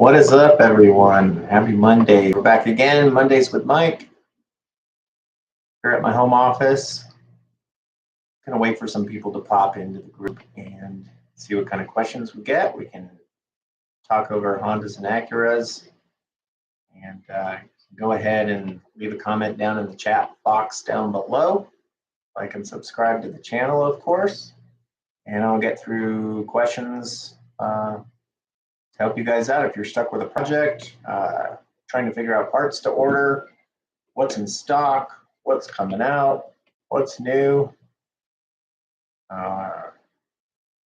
What is up, everyone? Happy Monday. We're back again, Mondays with Mike. Here at my home office. Gonna wait for some people to pop into the group and see what kind of questions we get. We can talk over Hondas and Acuras. And go ahead and leave a comment down in the chat box down below. Like and subscribe to the channel, of course. And I'll get through questions to help you guys out if you're stuck with a project, trying to figure out parts to order, what's in stock, what's coming out, what's new,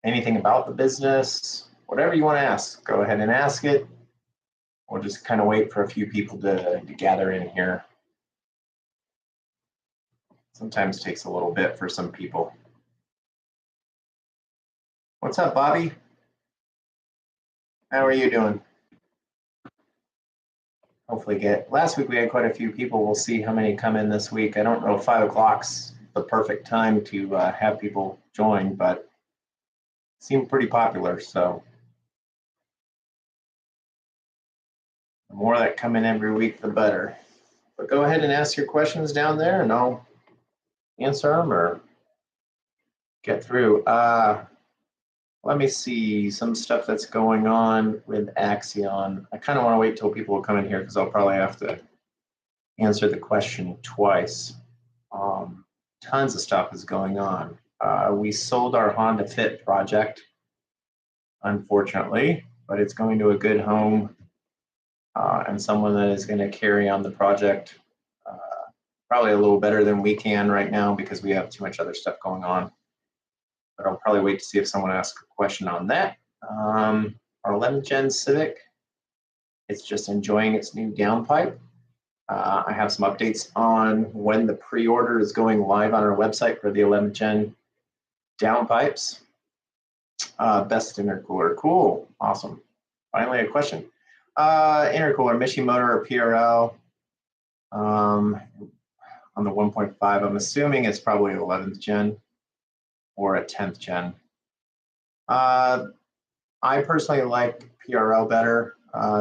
anything about the business, whatever you want to ask, go ahead and ask it. We'll just kind of wait for a few people to gather in here. Sometimes takes a little bit for some people. What's up, Bobby? How are you doing? Hopefully last week we had quite a few people. We'll see how many come in this week. I don't know if 5 o'clock's the perfect time to have people join, but it seemed pretty popular. So the more that come in every week, the better. But go ahead and ask your questions down there and I'll answer them or get through. Let me see some stuff that's going on with Axion. I kind of want to wait till people will come in here because I'll probably have to answer the question twice. Tons of stuff is going on. We sold our Honda Fit project, unfortunately, but it's going to a good home and someone that is going to carry on the project probably a little better than we can right now because we have too much other stuff going on. But I'll probably wait to see if someone asks a question on that. Our 11th gen Civic, it's just enjoying its new downpipe. I have some updates on when the pre-order is going live on our website for the 11th gen downpipes. Best intercooler, cool, awesome. Finally a question. Intercooler, Mishimoto or PRL? On the 1.5, I'm assuming it's probably 11th gen. Or a 10th gen. I personally like PRL better.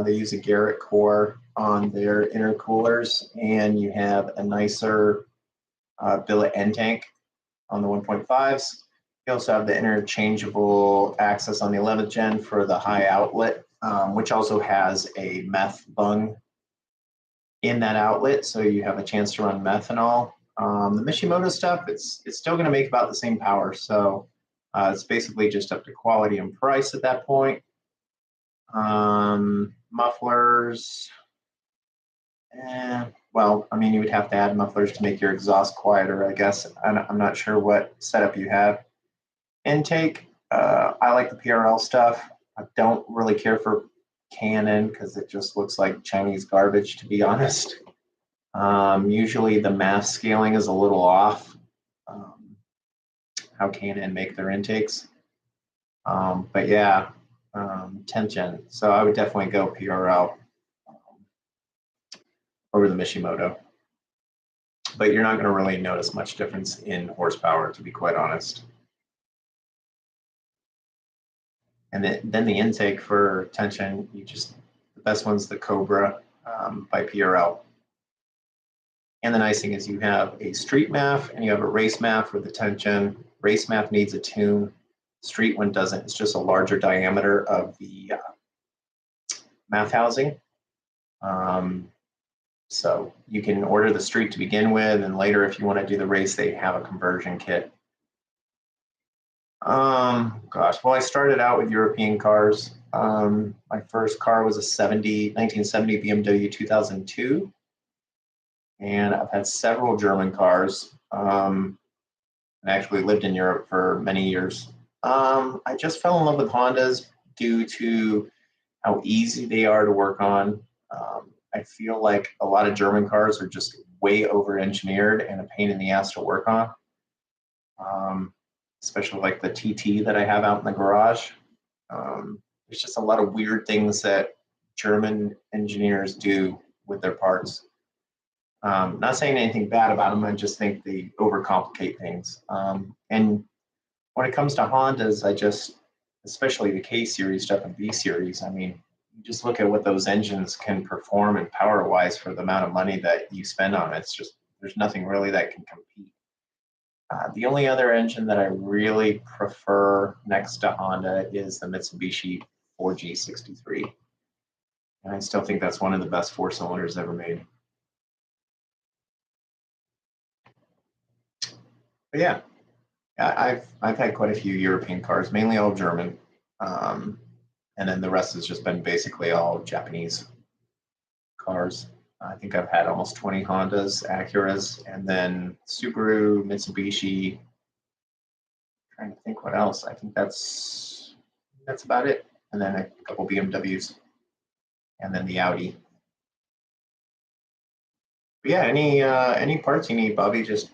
They use a Garrett core on their intercoolers, and you have a nicer billet end tank on the 1.5s. You also have the interchangeable access on the 11th gen for the high outlet, which also has a meth bung in that outlet, so you have a chance to run methanol. The Mishimoto stuff, it's still going to make about the same power, so it's basically just up to quality and price at that point. Mufflers, well, I mean, you would have to add mufflers to make your exhaust quieter, I guess. I'm not sure what setup you have. Intake, I like the PRL stuff. I don't really care for Canon because it just looks like Chinese garbage, to be honest. Usually the mass scaling is a little off, how Canon make their intakes. But yeah, 10th gen. So I would definitely go PRL over the Mishimoto. But you're not going to really notice much difference in horsepower, to be quite honest. And then the intake for 10th gen, the best one's the Cobra by PRL. And the nice thing is you have a street MAF and you have a race MAF with the 10th gen. Race MAF needs a tune. Street one doesn't. It's just a larger diameter of the MAF housing. So you can order the street to begin with, and later if you want to do the race, they have a conversion kit. Gosh, well, I started out with European cars. My first car was a 1970 BMW 2002. And I've had several German cars. I actually lived in Europe for many years. I just fell in love with Hondas due to how easy they are to work on. I feel like a lot of German cars are just way over-engineered and a pain in the ass to work on. Especially like the TT that I have out in the garage. There's just a lot of weird things that German engineers do with their parts. Not saying anything bad about them, I just think they overcomplicate things. And when it comes to Hondas, especially the K series stuff and B series, I mean, you just look at what those engines can perform and power wise for the amount of money that you spend on it. It's just, there's nothing really that can compete. The only other engine that I really prefer next to Honda is the Mitsubishi 4G63. And I still think that's one of the best four cylinders ever made. But yeah, I've had quite a few European cars, mainly all German. And then the rest has just been basically all Japanese cars. I think I've had almost 20 Hondas, Acuras, and then Subaru, Mitsubishi. Trying to think what else. I think that's about it. And then a couple BMWs, and then the Audi. But yeah, any parts you need, Bobby, just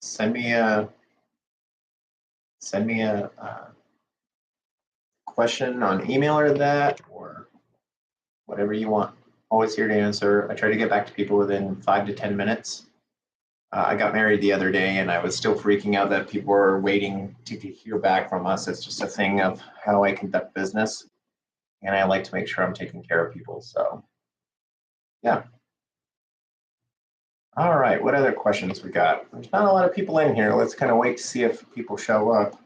send me a question on email or that, or whatever you want. Always here to answer. I try to get back to people within 5 to 10 minutes. I got married the other day, and I was still freaking out that people were waiting to hear back from us. It's just a thing of how I conduct business, and I like to make sure I'm taking care of people. So, yeah. All right, what other questions we got? There's not a lot of people in here. Let's kind of wait to see if people show up.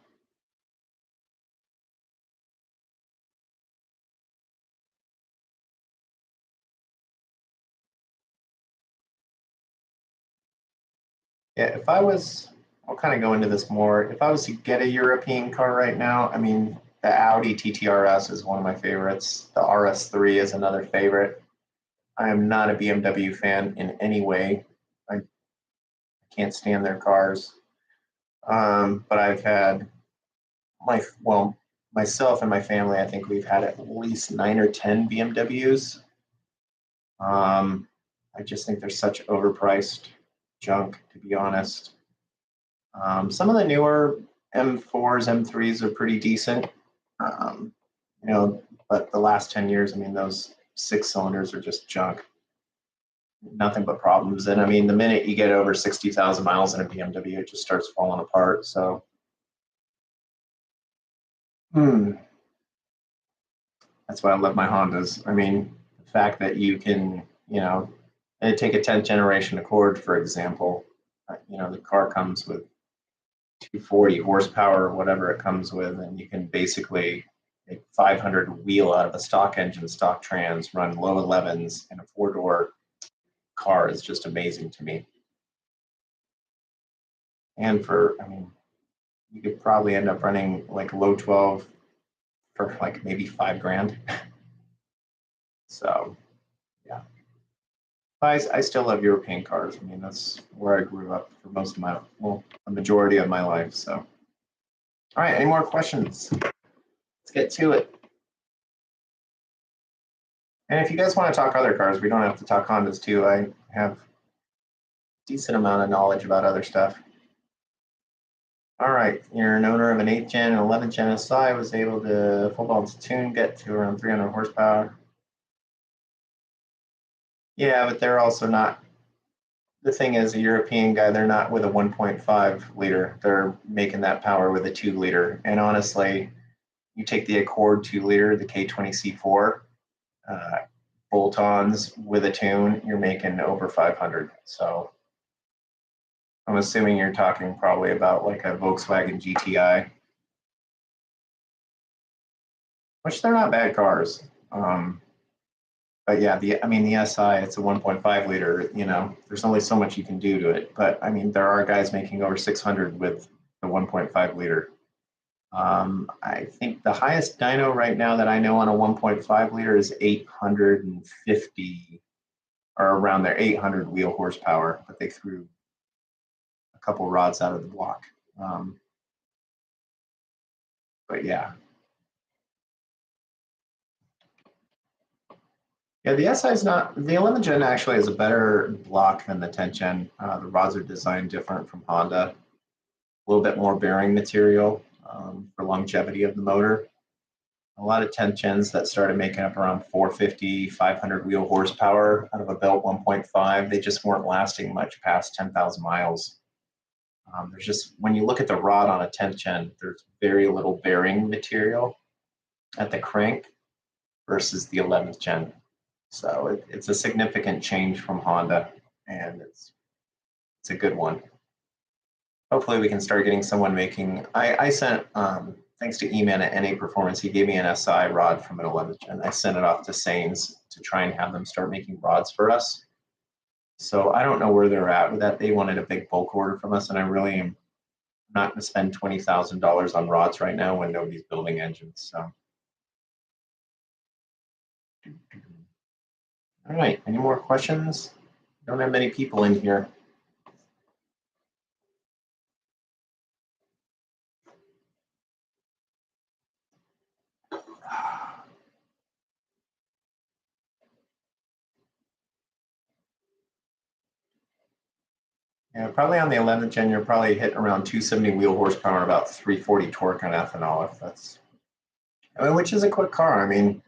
Yeah, if I was, I'll kind of go into this more. If I was to get a European car right now, I mean, the Audi TTRS is one of my favorites. The RS3 is another favorite. I am not a BMW fan in any way. I can't stand their cars. But I've had myself and my family, I think we've had at least 9 or 10 BMWs. I just think they're such overpriced junk, to be honest. Some of the newer M4s, M3s are pretty decent. But the last 10 years, I mean, those 6 cylinders are just junk. Nothing but problems. And I mean, the minute you get over 60,000 miles in a BMW, it just starts falling apart. So, that's why I love my Hondas. I mean, the fact that you can, take a 10th generation Accord, for example, the car comes with 240 horsepower or whatever it comes with, and you can basically make 500 wheel out of a stock engine, stock trans, run low 11s, and a four-door car is just amazing to me. And you could probably end up running like low 12 for like maybe $5,000. So, yeah. I still love European cars. I mean, that's where I grew up for a majority of my life. So, all right, any more questions? Let's get to it. And if you guys want to talk other cars, we don't have to talk Hondas too. I have a decent amount of knowledge about other stuff. All right, you're an owner of an 8th gen and 11th gen SI, was able to full balance tune, get to around 300 horsepower. Yeah, but they're also not, the thing is, a European guy, they're not with a 1.5 liter. They're making that power with a 2 liter. And honestly, you take the Accord 2 liter, the K20 C4, bolt-ons with a tune, you're making over 500. So I'm assuming you're talking probably about like a Volkswagen GTI, which they're not bad cars. But yeah, the SI, it's a 1.5 liter, there's only so much you can do to it. But I mean, there are guys making over 600 with the 1.5 liter. I think the highest dyno right now that I know on a 1.5 liter is 850, or around there, 800 wheel horsepower, but they threw a couple rods out of the block. But yeah. Yeah, the SI is not, the 11th gen actually is a better block than the 10th gen. The rods are designed different from Honda. A little bit more bearing material for longevity of the motor. A lot of 10th gens that started making up around 450, 500 wheel horsepower out of a belt 1.5, they just weren't lasting much past 10,000 miles. There's just, when you look at the rod on a 10th gen, there's very little bearing material at the crank. versus the 11th gen. So it's a significant change from Honda, and it's a good one. Hopefully we can start getting someone making, I sent, thanks to E-Man at NA Performance, he gave me an SI rod from an 11th gen. I sent it off to Sains to try and have them start making rods for us. So I don't know where they're at with that. They wanted a big bulk order from us, and I really am not going to spend $20,000 on rods right now when nobody's building engines. So, all right, any more questions? Don't have many people in here. Yeah, probably on the 11th gen, you're probably hitting around 270 wheel horsepower, about 340 torque on ethanol. If that's, I mean, which is a quick car. I mean,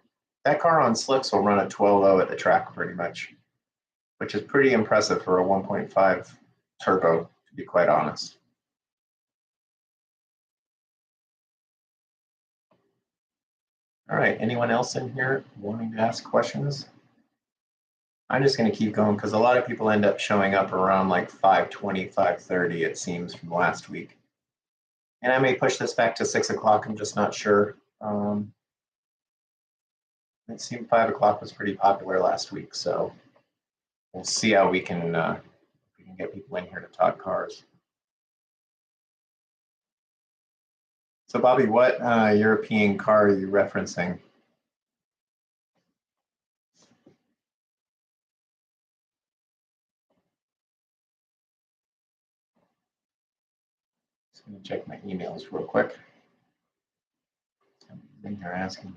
that car on slicks will run a 12.0 at the track pretty much, which is pretty impressive for a 1.5 turbo, to be quite honest. All right, anyone else in here wanting to ask questions? I'm just going to keep going because a lot of people end up showing up around like 5:20, 5:30, it seems, from last week. And I may push this back to 6 o'clock. I'm just not sure. It seemed 5 o'clock was pretty popular last week, so we'll see how we can get people in here to talk cars. So, Bobby, what European car are you referencing? Just going to check my emails real quick. In here asking.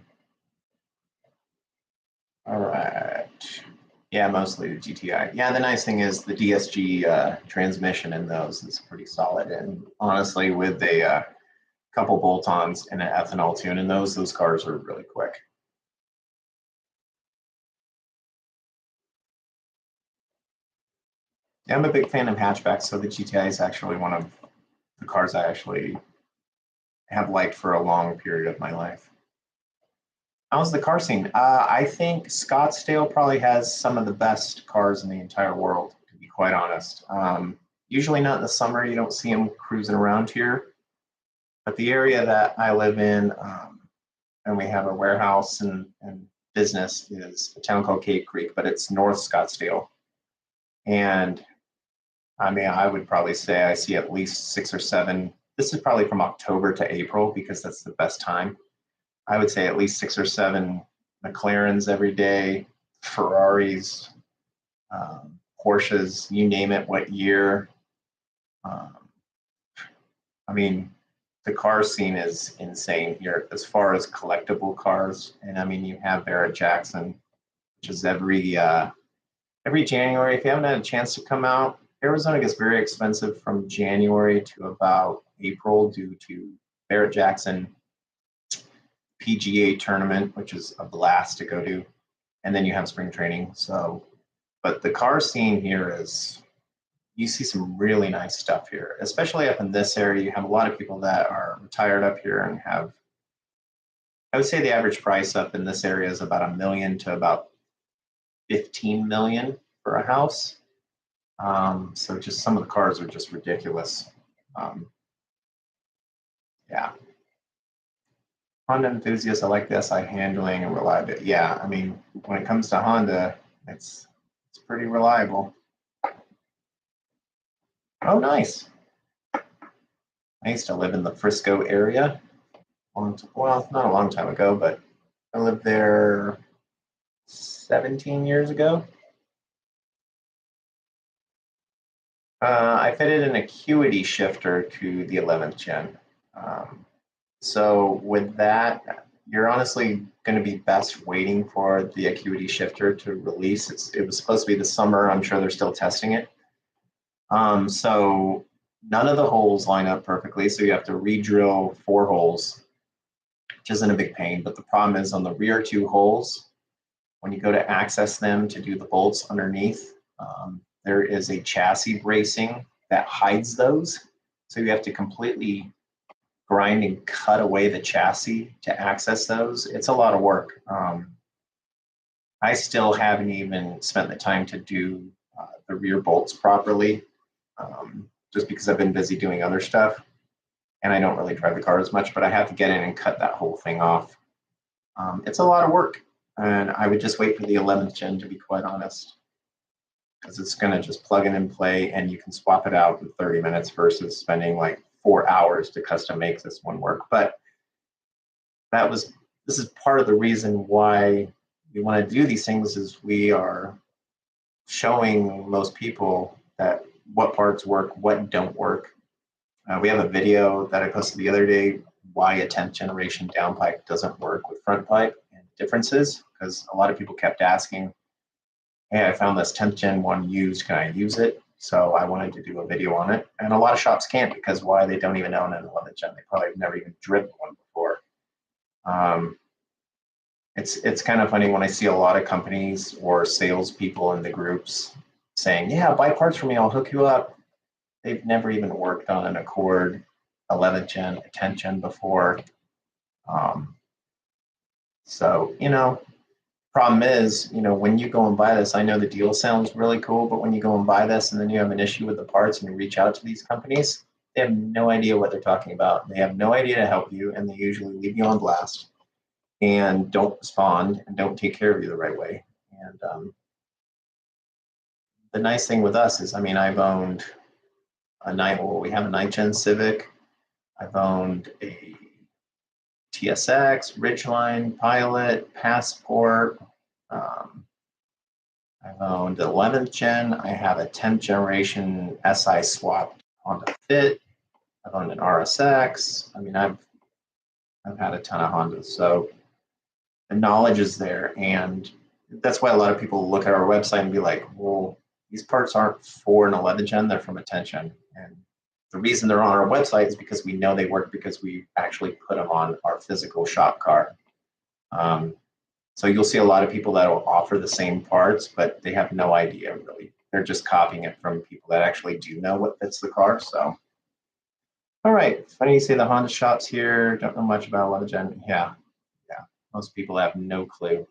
All right. Yeah, mostly the GTI. Yeah, the nice thing is the DSG transmission in those is pretty solid. And honestly, with a couple bolt-ons and an ethanol tune in those cars are really quick. Yeah, I'm a big fan of hatchbacks, so the GTI is actually one of the cars I actually have liked for a long period of my life. How's the car scene? I think Scottsdale probably has some of the best cars in the entire world, to be quite honest. Usually not in the summer, you don't see them cruising around here. But the area that I live in, and we have a warehouse and business, is a town called Cave Creek, but it's North Scottsdale. And I mean, I would probably say I see at least 6 or 7. This is probably from October to April because that's the best time. I would say at least 6 or 7 McLarens every day, Ferraris, Porsches, you name it, what year. I mean, the car scene is insane here as far as collectible cars. And I mean, you have Barrett Jackson, which is every January. If you haven't had a chance to come out, Arizona gets very expensive from January to about April due to Barrett Jackson PGA tournament, which is a blast to go to. And then you have spring training. So, but the car scene here is, you see some really nice stuff here, especially up in this area. You have a lot of people that are retired up here and have, I would say the average price up in this area is about $1 million to about 15 million for a house. So just some of the cars are just ridiculous. Yeah. Honda enthusiasts, I like the SI handling and reliability. Yeah, I mean, when it comes to Honda, it's pretty reliable. Oh, nice. I used to live in the Frisco area. Well, not a long time ago, but I lived there 17 years ago. I fitted an Acuity shifter to the 11th gen. So with that, you're honestly going to be best waiting for the Acuity shifter to release. It was supposed to be this summer. I'm sure they're still testing it. So none of the holes line up perfectly. So you have to re-drill 4 holes, which isn't a big pain. But the problem is on the rear 2 holes, when you go to access them to do the bolts underneath, there is a chassis bracing that hides those. So you have to completely grind and cut away the chassis to access those. It's a lot of work. I still haven't even spent the time to do the rear bolts properly, just because I've been busy doing other stuff and I don't really drive the car as much, but I have to get in and cut that whole thing off. It's a lot of work, and I would just wait for the 11th gen, to be quite honest, because it's going to just plug in and play, and you can swap it out in 30 minutes versus spending like 4 hours to custom make this one work. But this is part of the reason why we want to do these things, is we are showing most people that what parts work, what don't work. We have a video that I posted the other day, why a 10th generation downpipe doesn't work with front pipe and differences, because a lot of people kept asking, hey, I found this 10th gen one used, can I use it? So I wanted to do a video on it. And a lot of shops can't, because why? They don't even own an 11th gen. They probably have never even driven one before. It's kind of funny when I see a lot of companies or salespeople in the groups saying, yeah, buy parts from me, I'll hook you up. They've never even worked on an Accord 11th gen, a 10th gen before. So, problem is, when you go and buy this, I know the deal sounds really cool, but when you go and buy this and then you have an issue with the parts and you reach out to these companies, they have no idea what they're talking about. They have no idea to help you, and they usually leave you on blast and don't respond and don't take care of you the right way. And the nice thing with us is, I've owned we have a 9th gen Civic. I've owned a TSX, Ridgeline, Pilot, Passport. I've owned 11th gen. I have a 10th generation SI swapped Honda Fit. I've owned an RSX. I've had a ton of Hondas. So the knowledge is there. And that's why a lot of people look at our website and be like, well, these parts aren't for an 11th gen, they're from a 10th gen. And the reason they're on our website is because we know they work, because we actually put them on our physical shop car. So you'll see a lot of people that will offer the same parts, but they have no idea really. They're just copying it from people that actually do know what fits the car. So, all right, funny you say the Honda shops here don't know much about 11th gen. Yeah, most people have no clue.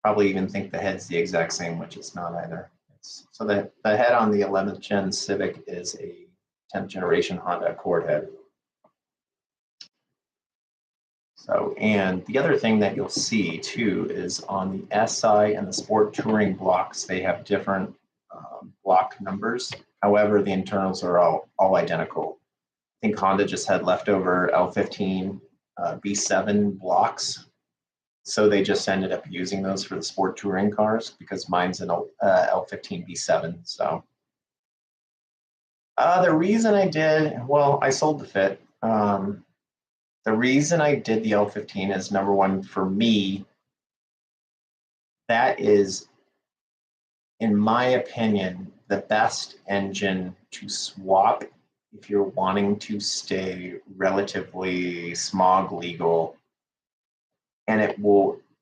Probably even think the head's the exact same, which it's not either. So the head on the 11th gen Civic is a 10th generation Honda Accord head. So, and the other thing that you'll see too is on the SI and the Sport Touring blocks, they have different block numbers. However, the internals are all identical. I think Honda just had leftover L15 B7 blocks, so they just ended up using those for the Sport Touring cars, because mine's an L15 B7. So the reason I sold the Fit. The reason I did the L15 is, number one, for me, that is, in my opinion, the best engine to swap if you're wanting to stay relatively smog legal. And it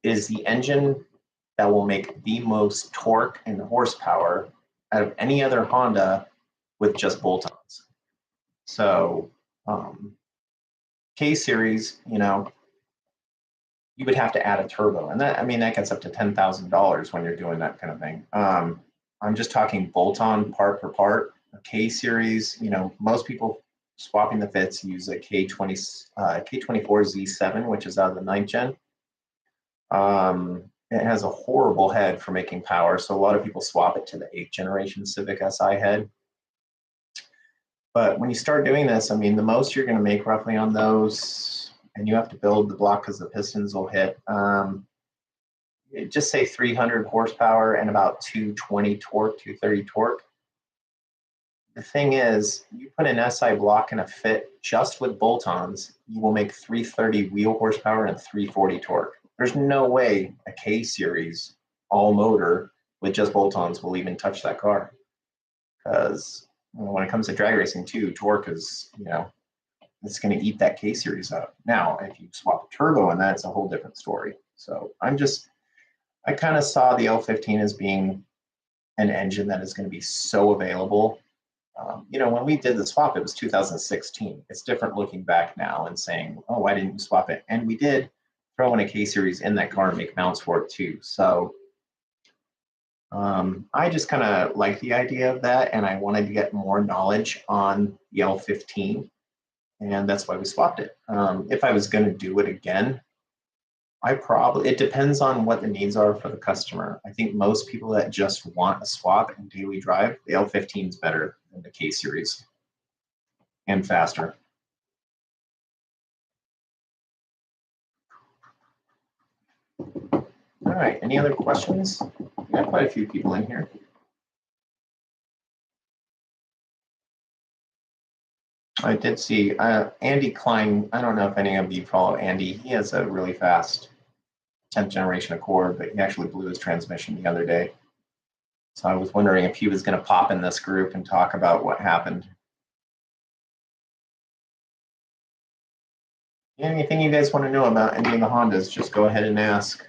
is the engine that will make the most torque and horsepower out of any other Honda with just bolt-ons. So K series, you would have to add a turbo, and that gets up to $10,000 when you're doing that kind of thing. I'm just talking bolt-on part per part. A K series, most people swapping the Fits use a K24 Z7, which is out of the 9th gen. It has a horrible head for making power, so a lot of people swap it to the 8th generation Civic Si head. But when you start doing this, the most you're going to make roughly on those, and you have to build the block because the pistons will hit, just say 300 horsepower and about 220 torque, 230 torque. The thing is, you put an SI block in a Fit just with bolt-ons, you will make 330 wheel horsepower and 340 torque. There's no way a K series all motor with just bolt-ons will even touch that car, because when it comes to drag racing too, torque is, it's going to eat that K series up. Now, if you swap a turbo in that, it's a whole different story. So I kind of saw the L15 as being an engine that is going to be so available. When we did the swap, it was 2016. It's different looking back now and saying, oh, why didn't you swap it? And we did throw in a K-Series in that car and make mounts for it too. So I just kind of like the idea of that, and I wanted to get more knowledge on the L15, and that's why we swapped it. If I was going to do it again, it depends on what the needs are for the customer. I think most people that just want a swap and daily drive, the L15 is better than the K-Series and faster. All right, any other questions? We got quite a few people in here. I did see Andy Klein. I don't know if any of you follow Andy. He has a really fast 10th generation Accord, but he actually blew his transmission the other day. So I was wondering if he was going to pop in this group and talk about what happened. Anything you guys want to know about any of the Hondas, just go ahead and ask.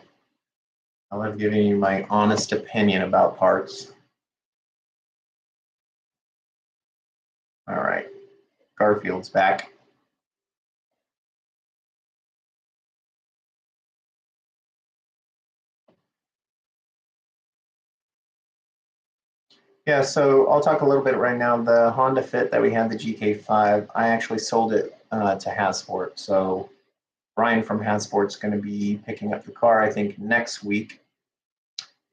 I love giving you my honest opinion about parts. All right, Garfield's back. Yeah, so I'll talk a little bit right now. The Honda Fit that we had, the GK5, I actually sold it to Hasport. So Brian from Hasport's going to be picking up the car, I think, next week.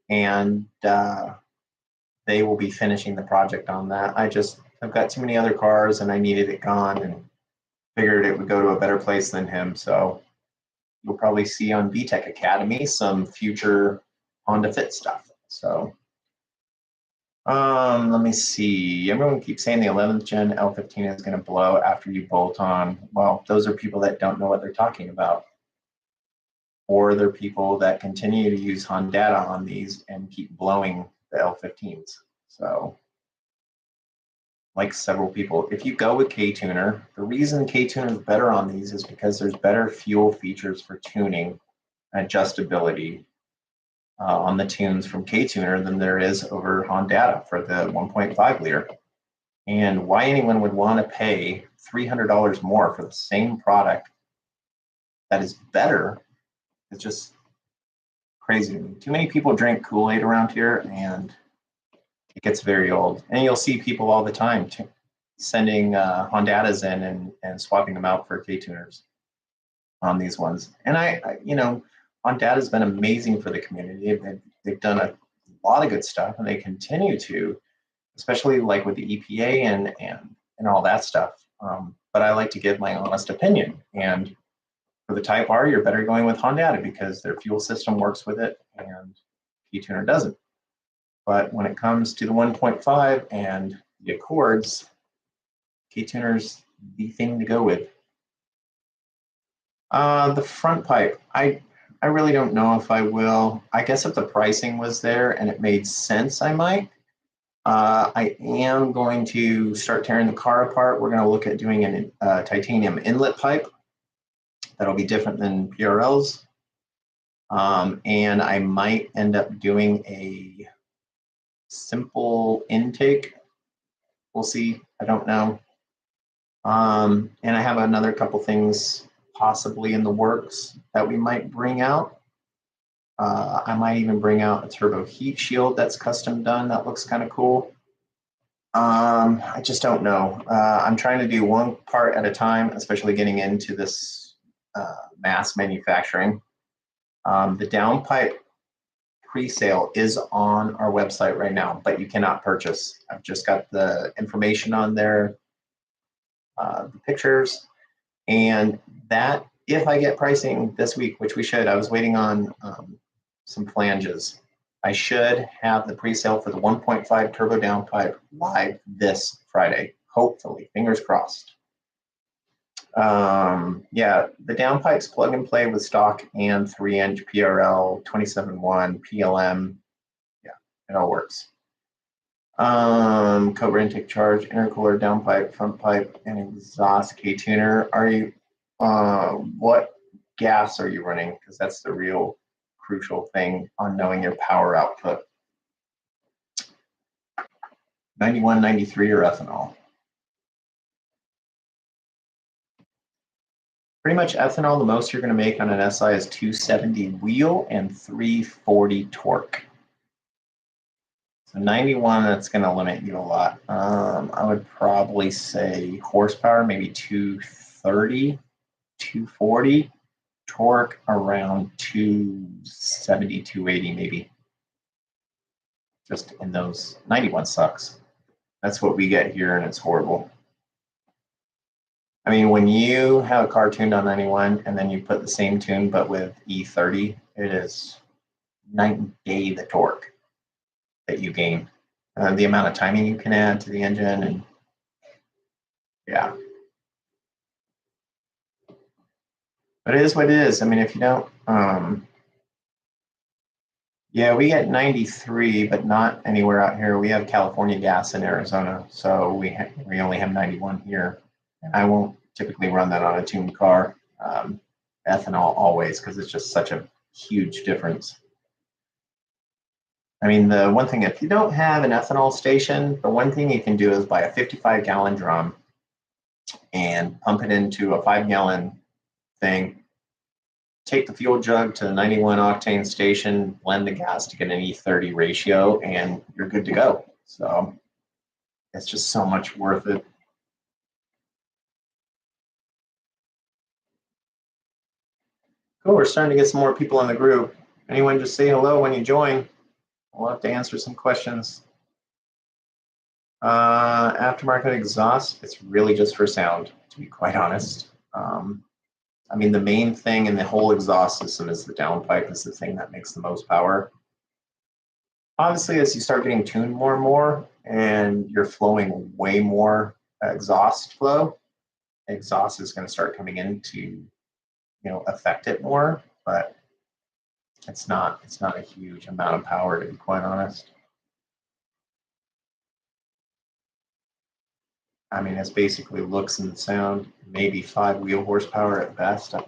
And they will be finishing the project on that. I've got too many other cars and I needed it gone and figured it would go to a better place than him. So you'll probably see on VTech Academy some future Honda Fit stuff. So let me see. Everyone keeps saying the 11th gen L15 is going to blow after you bolt on. Well, those are people that don't know what they're talking about. Or they're people that continue to use Hondata on these and keep blowing the L15s. So, like several people, if you go with K-Tuner, the reason K-Tuner is better on these is because there's better fuel features for tuning and adjustability on the tunes from K-Tuner than there is over Hondata for the 1.5 liter. And why anyone would want to pay $300 more for the same product that is better is just crazy to me. Too many people drink Kool-Aid around here, and it gets very old. And you'll see people all the time sending Hondatas in and swapping them out for K-Tuners on these ones. And Hondata's been amazing for the community. They've done a lot of good stuff, and they continue to, especially like with the EPA and all that stuff. But I like to give my honest opinion. And for the Type R, you're better going with Hondata because their fuel system works with it and K-Tuner doesn't. But when it comes to the 1.5 and the Accords, K-Tuner's the thing to go with. The front pipe, I really don't know if I will. I guess if the pricing was there and it made sense, I might. I am going to start tearing the car apart. We're going to look at doing a titanium inlet pipe. That'll be different than PRLs. And I might end up doing a simple intake. We'll see. I don't know. And I have another couple things possibly in the works that we might bring out. I might even bring out a turbo heat shield that's custom done. That looks kind of cool. I just don't know. I'm trying to do one part at a time, especially getting into this mass manufacturing. The downpipe pre-sale is on our website right now, but you cannot purchase. I've just got the information on there, the pictures, and that if I get pricing this week, which we should, I was waiting on some flanges. I should have the pre-sale for the 1.5 turbo downpipe live this Friday, hopefully, fingers crossed. Yeah, the downpipes plug and play with stock and 3-inch PRL, 27.1, PLM. Yeah, it all works. Cobra intake charge, intercooler, downpipe, front pipe, and exhaust K-Tuner. Are you, what gas are you running? Because that's the real crucial thing on knowing your power output. 91, 93 or ethanol. Pretty much ethanol, the most you're going to make on an SI is 270 wheel and 340 torque. So 91, that's going to limit you a lot. I would probably say horsepower, maybe 230, 240, torque around 270, 280 maybe. Just in those. 91 sucks. That's what we get here, and it's horrible. I mean, when you have a car tuned on 91 and then you put the same tune but with E30, it is night and day the torque that you gain. The amount of timing you can add to the engine, and yeah. But it is what it is. I mean, if you don't, yeah, we get 93, but not anywhere out here. We have California gas in Arizona, so we only have 91 here. And I won't typically run that on a tuned car. Ethanol always, because it's just such a huge difference. I mean, the one thing, if you don't have an ethanol station, the one thing you can do is buy a 55-gallon drum and pump it into a 5-gallon thing. Take the fuel jug to the 91 octane station, blend the gas to get an E30 ratio, and you're good to go. So it's just so much worth it. Cool, we're starting to get some more people in the group. Anyone just say hello when you join. We'll have to answer some questions. Aftermarket exhaust, it's really just for sound, to be quite honest. I mean, the main thing in the whole exhaust system is the downpipe is the thing that makes the most power. Obviously, as you start getting tuned more and more and you're flowing way more exhaust flow, exhaust is going to start coming in to, affect it more, but it's not a huge amount of power, to be quite honest. I mean, it's basically looks and sound, maybe 5 wheel horsepower at best, I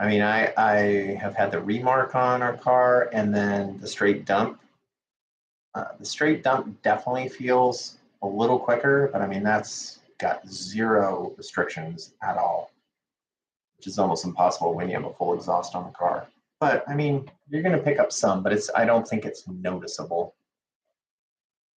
mean, I have had the remark on our car and then the straight dump. The straight dump definitely feels a little quicker, but I mean, that's got 0 restrictions at all, which is almost impossible when you have a full exhaust on the car. But I mean, you're going to pick up some, but I don't think it's noticeable.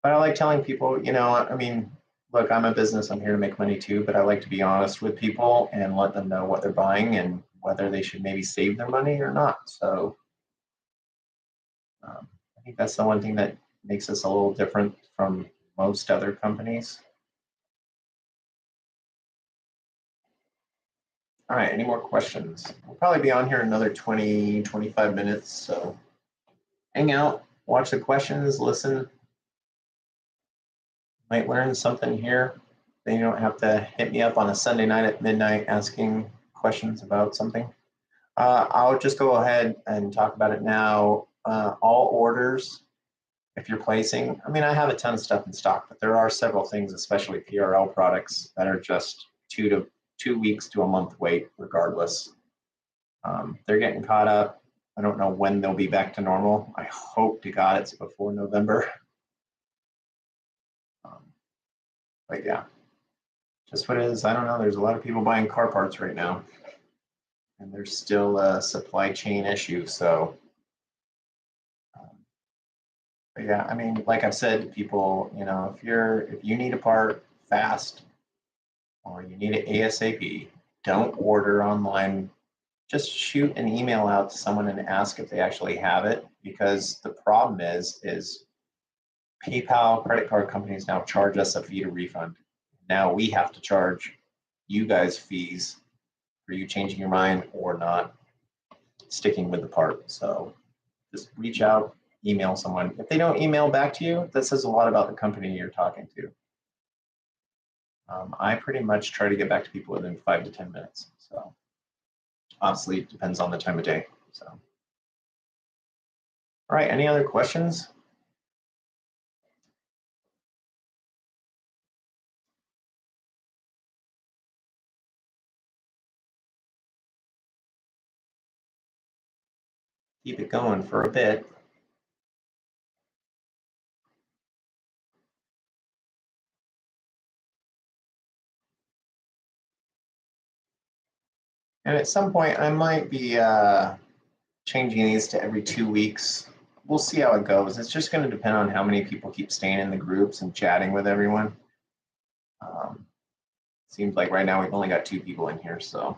But I like telling people, I mean, look, I'm a business, I'm here to make money too, but I like to be honest with people and let them know what they're buying and whether they should maybe save their money or not. So I think that's the one thing that makes us a little different from most other companies. All right, any more questions? We'll probably be on here another 20, 25 minutes. So hang out, watch the questions, listen. Might learn something here. Then you don't have to hit me up on a Sunday night at midnight asking questions about something. I'll just go ahead and talk about it now. All orders, if you're placing, I mean, I have a ton of stuff in stock, but there are several things, especially PRL products, that are just 2 weeks to a month wait, regardless. They're getting caught up. I don't know when they'll be back to normal. I hope to God it's before November. But yeah, just what it is. I don't know. There's a lot of people buying car parts right now, and there's still a supply chain issue. So, but yeah, I mean, like I've said to people, if you need a part fast or you need it ASAP, don't order online. Just shoot an email out to someone and ask if they actually have it, because the problem is PayPal, credit card companies now charge us a fee to refund. Now we have to charge you guys fees for you changing your mind or not sticking with the part. So just reach out, email someone. If they don't email back to you, that says a lot about the company you're talking to. I pretty much try to get back to people within 5 to 10 minutes. So obviously it depends on the time of day. So, all right, any other questions? Keep it going for a bit. And at some point, I might be changing these to every 2 weeks. We'll see how it goes. It's just going to depend on how many people keep staying in the groups and chatting with everyone. Seems like right now we've only got 2 people in here, so.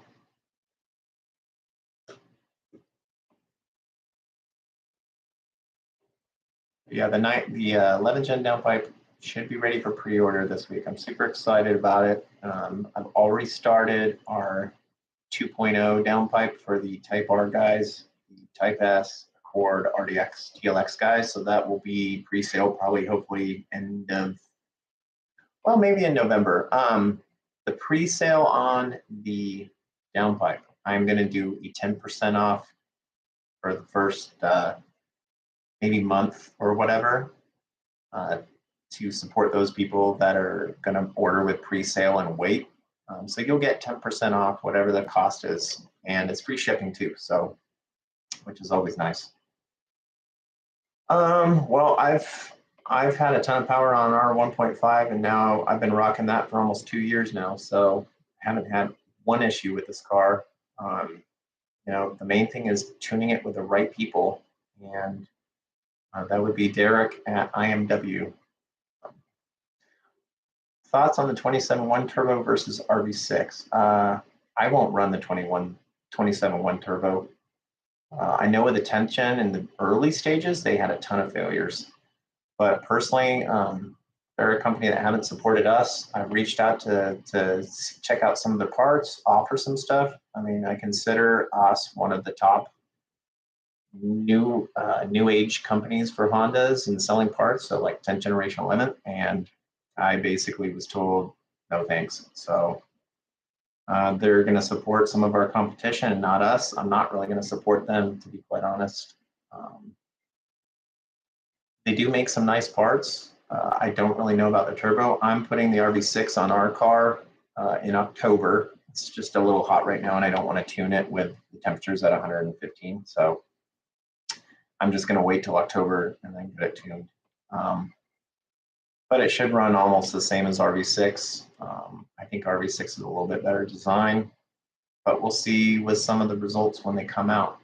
Yeah, the 11th gen downpipe should be ready for pre-order this week. I'm super excited about it. I've already started our 2.0 downpipe for the Type R guys, the Type S, Accord, RDX, TLX guys. So that will be pre-sale probably, hopefully, maybe in November. The pre-sale on the downpipe, I'm going to do a 10% off for the first maybe month or whatever to support those people that are going to order with pre-sale and wait. So you'll get 10% off whatever the cost is, and it's free shipping too, so which is always nice. Well, I've had a ton of power on our 1.5, and now I've been rocking that for almost 2 years now, so I haven't had one issue with this car. The main thing is tuning it with the right people, and that would be Derek at IMW. Thoughts on the 27.1 turbo versus RV6? I won't run the 27.1 turbo. I know with the 10th gen in the early stages, they had a ton of failures. But personally, they're a company that haven't supported us. I've reached out to check out some of the parts, offer some stuff. I mean, I consider us one of the top new age companies for Hondas and selling parts, so like 10th generation 11th, and I basically was told no thanks. So they're going to support some of our competition and not us. I'm not really going to support them, to be quite honest. They do make some nice parts. I don't really know about the turbo. I'm putting the RV6 on our car in October. It's just a little hot right now, and I don't want to tune it with the temperatures at 115. So I'm just going to wait till October and then get it tuned. But it should run almost the same as RV6. I think RV6 is a little bit better design, but we'll see with some of the results when they come out.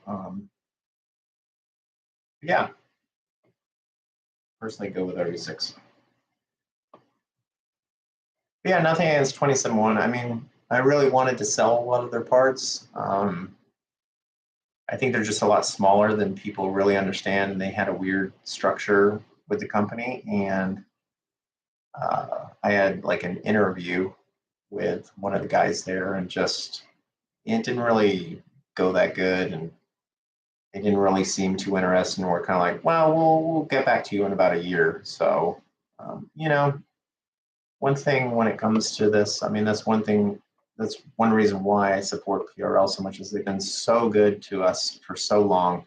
Yeah, personally go with RV6. But yeah, nothing against 27.1. I mean, I really wanted to sell a lot of their parts. I think they're just a lot smaller than people really understand, and they had a weird structure with the company. And I had like an interview with one of the guys there, and just it didn't really go that good, and they didn't really seem too interested. And we're kind of like, well, we'll get back to you in about a year. So, one thing when it comes to this, I mean, that's one thing. That's one reason why I support PRL so much, is they've been so good to us for so long.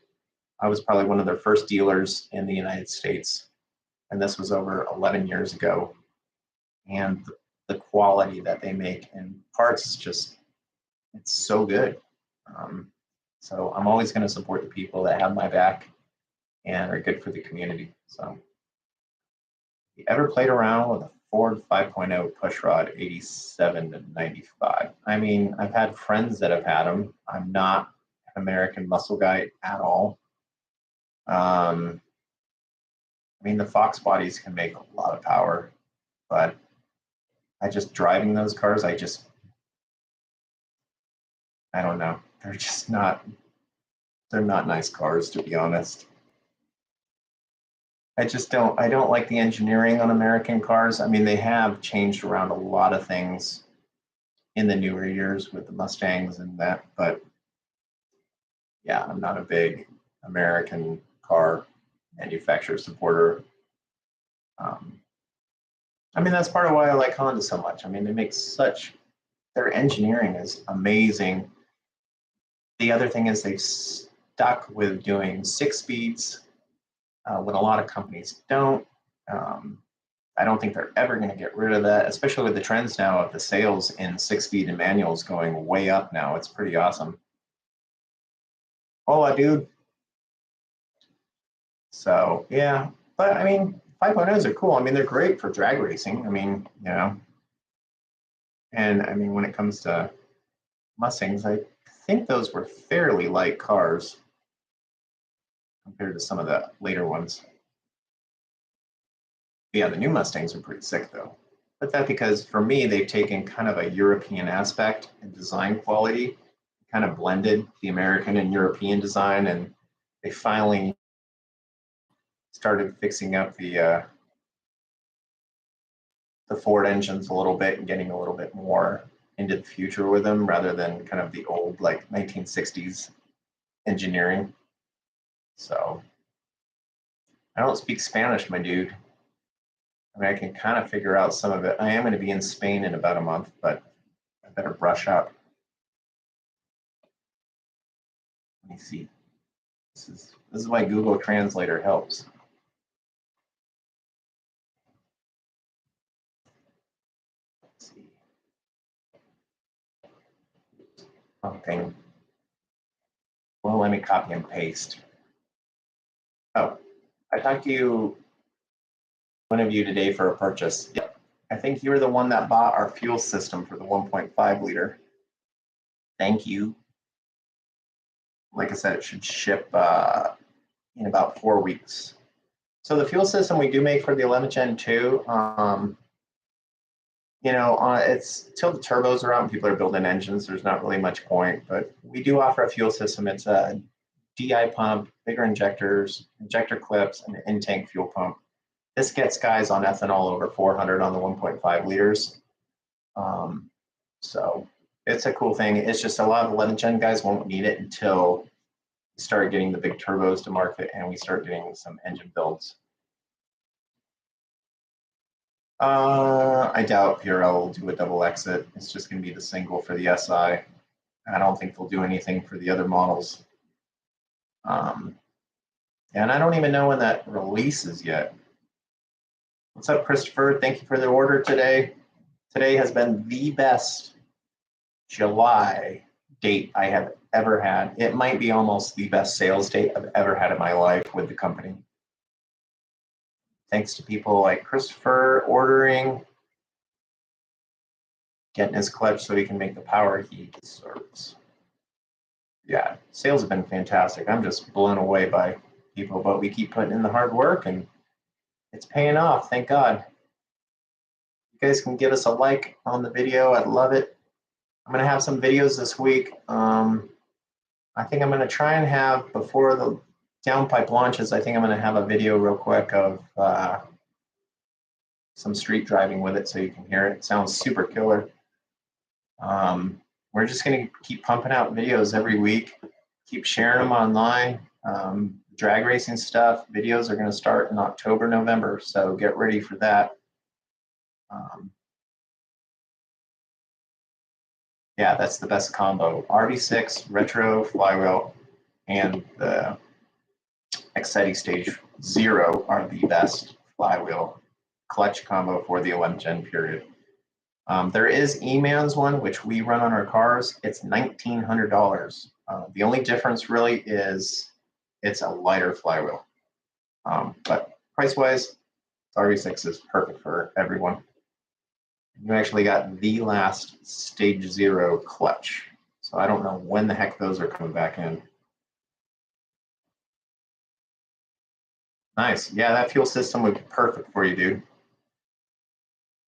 I was probably one of their first dealers in the United States, and this was over 11 years ago. And the quality that they make in parts is just, it's so good. So I'm always going to support the people that have my back and are good for the community. So, you ever played around with a Ford 5.0 pushrod 87 to 95? I mean, I've had friends that have had them. I'm not an American muscle guy at all. I mean, the Fox bodies can make a lot of power, but driving those cars, I don't know. They're just not, they're not nice cars, to be honest. I don't like the engineering on American cars. I mean, they have changed around a lot of things in the newer years with the Mustangs and that, but yeah, I'm not a big American car manufacturer supporter. I mean, that's part of why I like Honda so much. I mean, they make their engineering is amazing. The other thing is they've stuck with doing 6 speeds when a lot of companies don't. I don't think they're ever going to get rid of that, especially with the trends now of the sales in 6-speed and manuals going way up now. It's pretty awesome. Hola, dude. So, yeah. But, I mean, 5.0s are cool. I mean, they're great for drag racing. I mean, And, I mean, when it comes to Mustangs, I think those were fairly light cars compared to some of the later ones. Yeah, the new Mustangs are pretty sick though. But that's because for me, they've taken kind of a European aspect and design quality, kind of blended the American and European design, and they finally started fixing up the Ford engines a little bit and getting a little bit more into the future with them rather than kind of the old like 1960s engineering. So I don't speak Spanish, my dude. I mean, I can kind of figure out some of it. I am going to be in Spain in about a month, but I better brush up. Let me see. This is why Google Translator helps. Let's see. Okay. Well, let me copy and paste. Oh, I talked to you, one of you today for a purchase. Yep. I think you were the one that bought our fuel system for the 1.5 liter. Thank you. Like I said, it should ship in about 4 weeks. So the fuel system we do make for the 11th Gen 2, it's till the turbos are out and people are building engines, there's not really much point, but we do offer a fuel system. It's a DI pump, bigger injectors, injector clips, and an in-tank fuel pump. This gets guys on ethanol over 400 on the 1.5 liters. So it's a cool thing. It's just a lot of 11th Gen guys won't need it until we start getting the big turbos to market and we start getting some engine builds. I doubt PRL will do a double exit. It's just going to be the single for the SI. I don't think they'll do anything for the other models. And I don't even know when that releases yet. What's up, Christopher? Thank you for the order today. Today has been the best July date I have ever had. It might be almost the best sales date I've ever had in my life with the company. Thanks to people like Christopher ordering, getting his clutch so he can make the power he deserves. Yeah, sales have been fantastic. I'm just blown away by people, but we keep putting in the hard work and it's paying off, thank God. You guys can give us a like on the video, I'd love it. I'm gonna have some videos this week. I think I'm gonna try and have, before the downpipe launches, I think I'm gonna have a video real quick of some street driving with it so you can hear it. It sounds super killer. We're just gonna keep pumping out videos every week, keep sharing them online. Drag racing stuff, videos are gonna start in October, November, so get ready for that. Yeah, that's the best combo. RV6, retro, flywheel, and the Excite Stage 0 are the best flywheel clutch combo for the 11th Gen period. There is E-Man's one, which we run on our cars. It's $1,900. The only difference really is it's a lighter flywheel. But price-wise, RV6 is perfect for everyone. You actually got the last Stage 0 clutch. So I don't know when the heck those are coming back in. Nice. Yeah, that fuel system would be perfect for you, dude.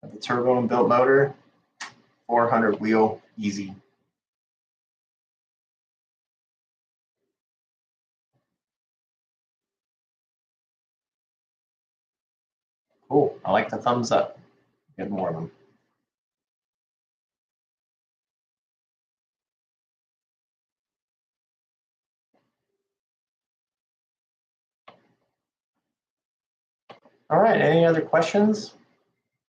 The turbo and built motor, 400 wheel, easy. Cool. I like the thumbs up. Get more of them. All right, any other questions?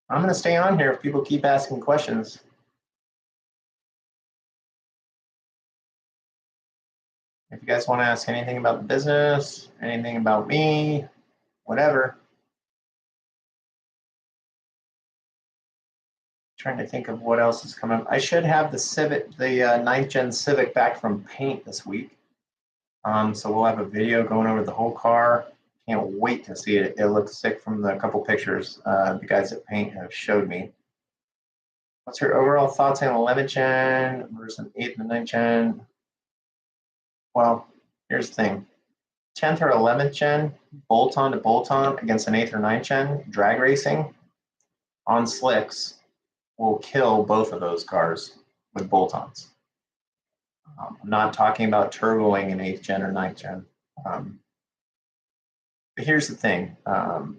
I'm going to stay on here if people keep asking questions. If you guys want to ask anything about the business, anything about me, whatever. Trying to think of what else is coming. I should have the Civic, the 9th Gen Civic back from paint this week. So we'll have a video going over the whole car. Can't wait to see it. It looks sick from the couple pictures the guys at Paint have showed me. What's your overall thoughts on 11th Gen versus 8th and 9th Gen? Well, here's the thing. 10th or 11th gen, bolt-on to bolt-on against an 8th or 9th gen drag racing on slicks will kill both of those cars with bolt-ons. I'm not talking about turboing an 8th gen or 9th gen. But here's the thing. A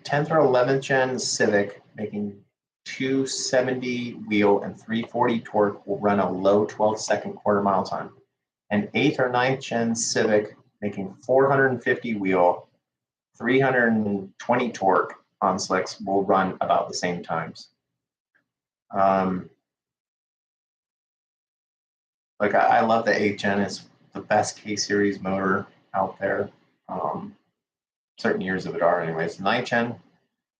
10th or 11th gen Civic making 270 wheel and 340 torque will run a low 12-second quarter mile time. An 8th or 9th gen Civic making 450 wheel, 320 torque on slicks will run about the same times. Like I love the 8th gen. It's the best K-Series motor out there. Certain years of it are anyways. 9th gen,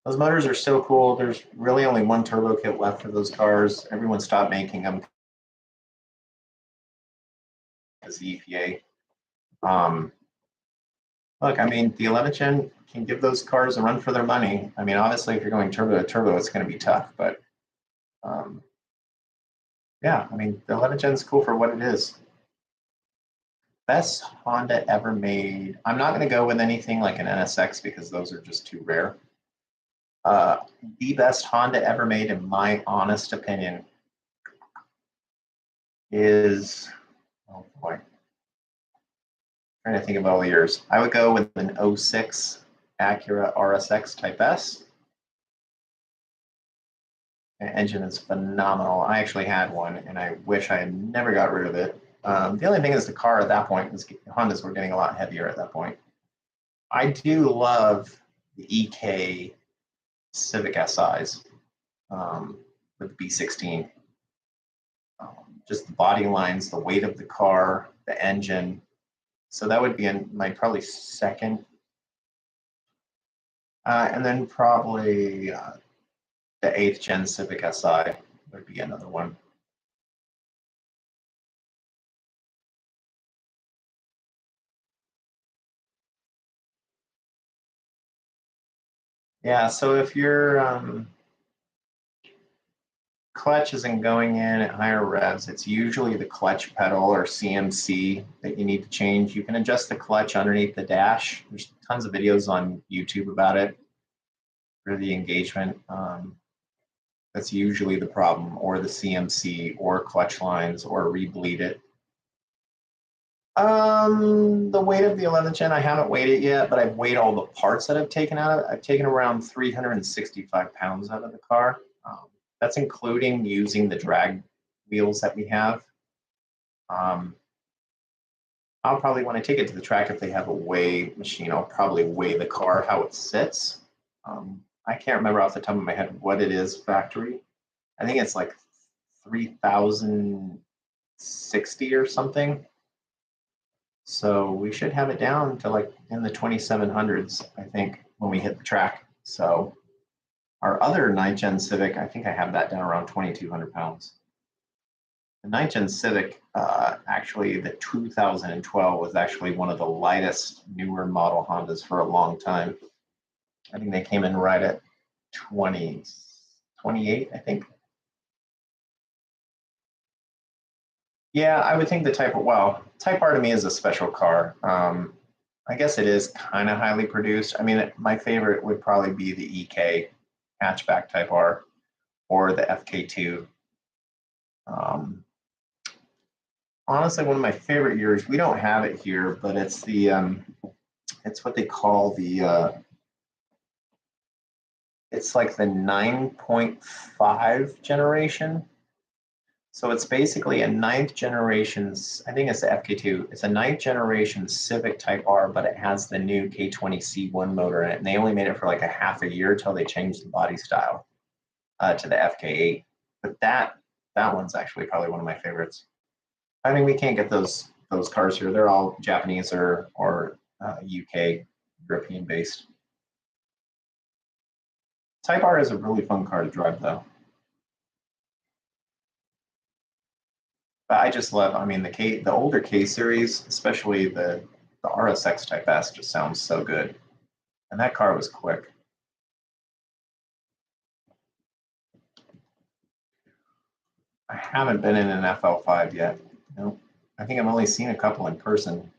those motors are so cool. There's really only one turbo kit left for those cars. Everyone stopped making them because the EPA. Look, I mean, the 11th gen can give those cars a run for their money. I mean, obviously, if you're going turbo to turbo, it's going to be tough. But yeah, I mean, the 11th gen is cool for what it is. Best Honda ever made. I'm not going to go with anything like an NSX because those are just too rare. The best Honda ever made, in my honest opinion, is, oh boy, I'm trying to think of all the years. I would go with an 06 Acura RSX Type S. The engine is phenomenal. I actually had one, and I wish I had never got rid of it. The only thing is the car at that point was Hondas were getting a lot heavier at that point. I do love the EK Civic SIs with the B16. Just the body lines, the weight of the car, the engine. So that would be in my probably second. And then probably the 8th gen Civic Si would be another one. Yeah, so if your clutch isn't going in at higher revs, it's usually the clutch pedal or CMC that you need to change. You can adjust the clutch underneath the dash. There's tons of videos on YouTube about it for the engagement. That's usually the problem, or the CMC, or clutch lines, or rebleed it. The weight of the 11th gen, I haven't weighed it yet, but I've weighed all the parts that I've taken out of it. I've taken around 365 pounds out of the car. That's including using the drag wheels that we have. I'll probably, when I take it to the track, if they have a weigh machine, I'll probably weigh the car, how it sits. I can't remember off the top of my head what it is factory. I think it's like 3,060 or something. So we should have it down to like in the 2,700s, I think, when we hit the track. So our other 9th gen Civic, I think I have that down around 2,200 pounds. The 9th gen Civic, actually the 2012 was actually one of the lightest newer model Hondas for a long time. I think they came in right at 28, I think. Yeah, I would think the Type R to me is a special car. I guess it is kind of highly produced. I mean, my favorite would probably be the EK hatchback Type R or the FK2. Honestly, one of my favorite years, we don't have it here, but it's the, it's what they call the, it's like the 9.5 generation. So it's basically a 9th generation, I think it's the FK2. It's a 9th generation Civic Type R, but it has the new K20C1 motor in it. And they only made it for like a half a year until they changed the body style to the FK8. But that one's actually probably one of my favorites. I mean, we can't get those cars here. They're all Japanese or UK, European based. Type R is a really fun car to drive though. But I just love, I mean, the older K series, especially the RSX Type S, just sounds so good. And that car was quick. I haven't been in an FL5 yet. Nope. I think I've only seen a couple in person.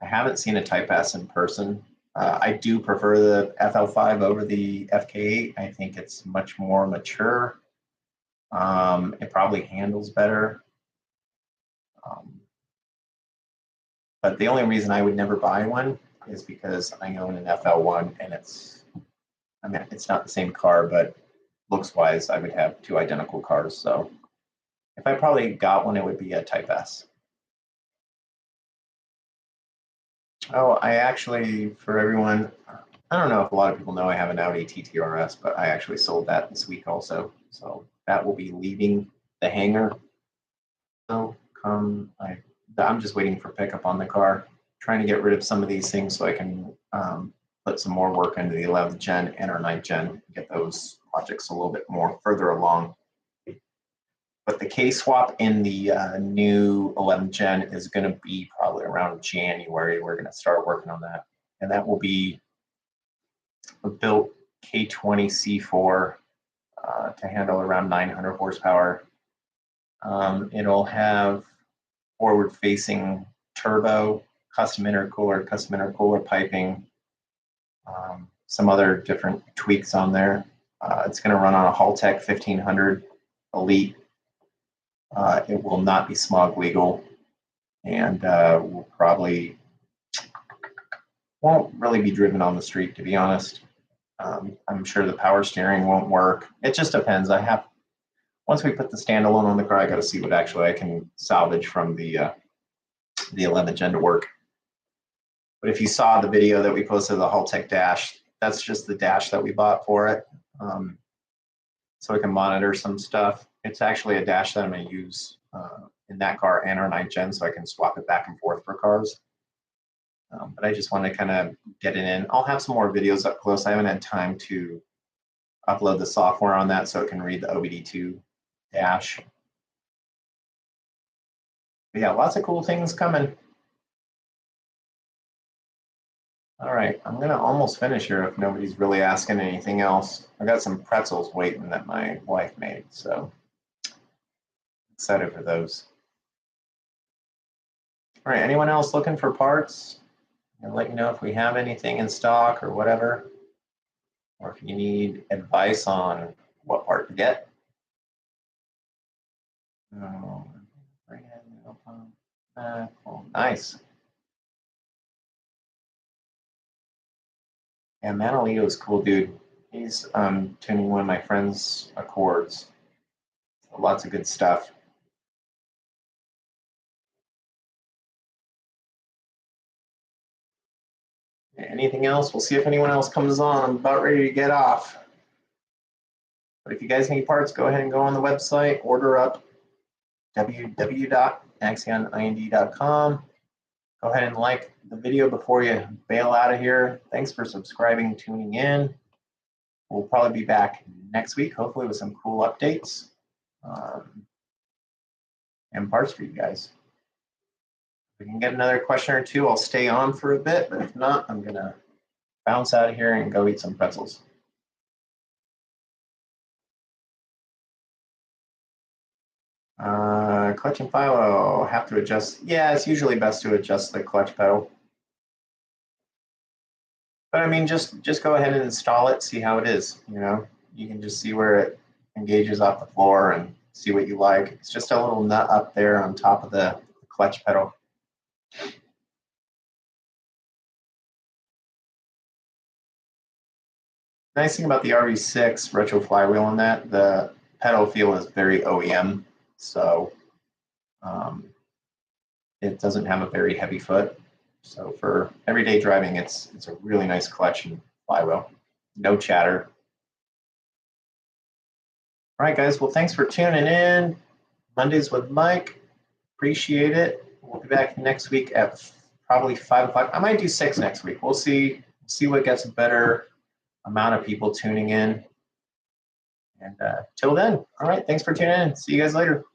I haven't seen a Type S in person. I do prefer the FL5 over the FK8. I think it's much more mature. It probably handles better. But the only reason I would never buy one is because I own an FL1 and it's not the same car, but looks wise, I would have two identical cars. So if I probably got one, it would be a Type S. Oh, I actually, for everyone, I don't know if a lot of people know I have an Audi TT RS, but I actually sold that this week also. So that will be leaving the hangar. So I'm just waiting for pickup on the car, trying to get rid of some of these things so I can put some more work into the 11th gen and our 9th gen, get those projects a little bit more further along. But the K-swap in the new 11th gen is going to be probably around January. We're going to start working on that. And that will be a built K20 C4 to handle around 900 horsepower. It'll have forward-facing turbo, custom intercooler piping, some other different tweaks on there. It's going to run on a Haltech 1500 Elite. It will not be smog legal, and will probably won't really be driven on the street, to be honest. I'm sure the power steering won't work. It just depends. Once we put the standalone on the car, I got to see what actually I can salvage from the 11th gen to work. But if you saw the video that we posted of the Haltech dash, that's just the dash that we bought for it. So I can monitor some stuff. It's actually a dash that I'm going to use in that car and our 9th gen, so I can swap it back and forth for cars. But I just want to kind of get it in. I'll have some more videos up close. I haven't had time to upload the software on that so it can read the OBD2 dash. But yeah, lots of cool things coming. All right, I'm gonna almost finish here if nobody's really asking anything else. I got some pretzels waiting that my wife made, so excited for those. All right, anyone else looking for parts? And let me know if we have anything in stock or whatever, or if you need advice on what part to get. Oh, nice. Yeah, Manolito is cool, dude. He's tuning one of my friend's Accords. Lots of good stuff. Anything else? We'll see if anyone else comes on. I'm about ready to get off. But if you guys need parts, go ahead and go on the website, order up, www.axionindy.com. Go ahead and like the video before you bail out of here. Thanks for subscribing, tuning in. We'll probably be back next week, hopefully with some cool updates and parts for you guys. If we can get another question or two, I'll stay on for a bit, but if not, I'm gonna bounce out of here and go eat some pretzels. Clutch and philo, have to adjust. Yeah, it's usually best to adjust the clutch pedal. But I mean, just go ahead and install it, see how it is. You know, you can just see where it engages off the floor and see what you like. It's just a little nut up there on top of the clutch pedal. Nice thing about the RV6 retro flywheel on that, the pedal feel is very OEM, so it doesn't have a very heavy foot. So for everyday driving, it's a really nice clutch and flywheel. No chatter. All right, guys. Well, thanks for tuning in. Mondays with Mike. Appreciate it. We'll be back next week at probably 5 o'clock. I might do 6 next week. We'll see what gets a better amount of people tuning in. And till then, all right. Thanks for tuning in. See you guys later.